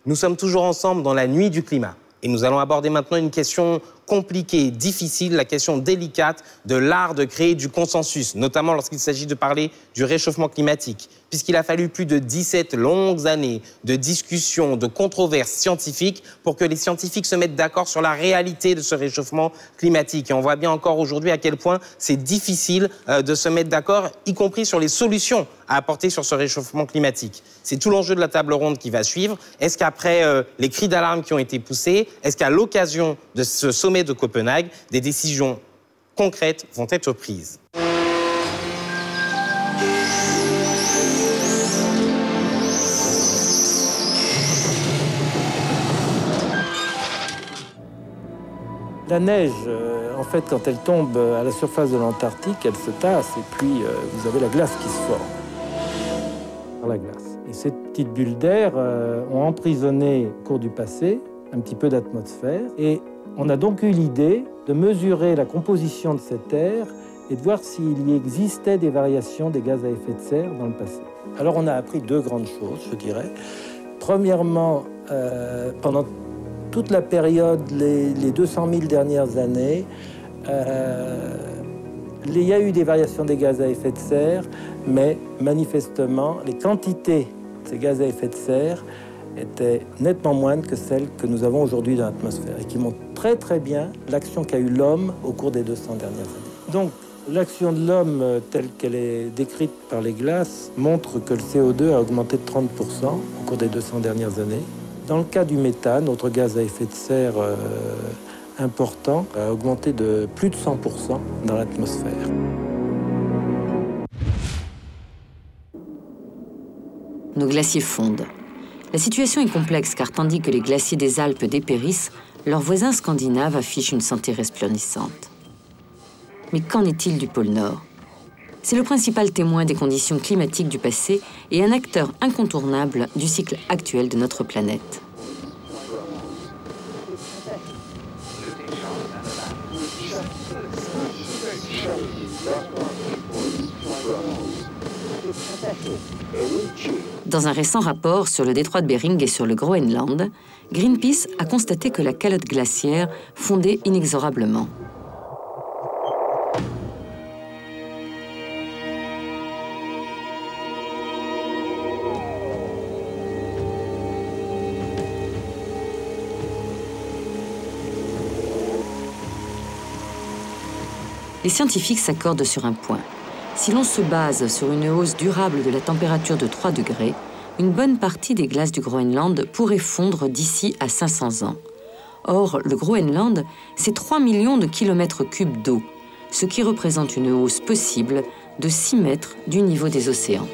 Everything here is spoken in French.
Nous sommes toujours ensemble dans la nuit du climat. Et nous allons aborder maintenant une question compliquée, difficile, la question délicate de l'art de créer du consensus, notamment lorsqu'il s'agit de parler du réchauffement climatique, puisqu'il a fallu plus de 17 longues années de discussions, de controverses scientifiques pour que les scientifiques se mettent d'accord sur la réalité de ce réchauffement climatique. Et on voit bien encore aujourd'hui à quel point c'est difficile de se mettre d'accord, y compris sur les solutions à apporter sur ce réchauffement climatique. C'est tout l'enjeu de la table ronde qui va suivre. Est-ce qu'après les cris d'alarme qui ont été poussés, est-ce qu'à l'occasion de ce sommet de Copenhague, des décisions concrètes vont être prises? La neige, en fait, quand elle tombe à la surface de l'Antarctique, elle se tasse et puis vous avez la glace qui se forme par la glace. Et ces petites bulles d'air ont emprisonné au cours du passé un petit peu d'atmosphère. Et on a donc eu l'idée de mesurer la composition de cet air et de voir s'il y existait des variations des gaz à effet de serre dans le passé. Alors on a appris deux grandes choses, je dirais. Premièrement, pendant toute la période, les 200 000 dernières années, il y a eu des variations des gaz à effet de serre, mais manifestement, les quantités de ces gaz à effet de serre étaient nettement moindres que celles que nous avons aujourd'hui dans l'atmosphère et qui montrent très très bien l'action qu'a eu l'homme au cours des 200 dernières années. Donc, l'action de l'homme telle qu'elle est décrite par les glaces montre que le CO2 a augmenté de 30% au cours des 200 dernières années. Dans le cas du méthane, autre gaz à effet de serre important, a augmenté de plus de 100% dans l'atmosphère. Nos glaciers fondent. La situation est complexe car tandis que les glaciers des Alpes dépérissent, leurs voisins scandinaves affichent une santé resplendissante. Mais qu'en est-il du pôle Nord? C'est le principal témoin des conditions climatiques du passé et un acteur incontournable du cycle actuel de notre planète. Dans un récent rapport sur le détroit de Bering et sur le Groenland, Greenpeace a constaté que la calotte glaciaire fondait inexorablement. Les scientifiques s'accordent sur un point. Si l'on se base sur une hausse durable de la température de 3 degrés, une bonne partie des glaces du Groenland pourrait fondre d'ici à 500 ans. Or, le Groenland, c'est 3 millions de kilomètres cubes d'eau, ce qui représente une hausse possible de 6 mètres du niveau des océans.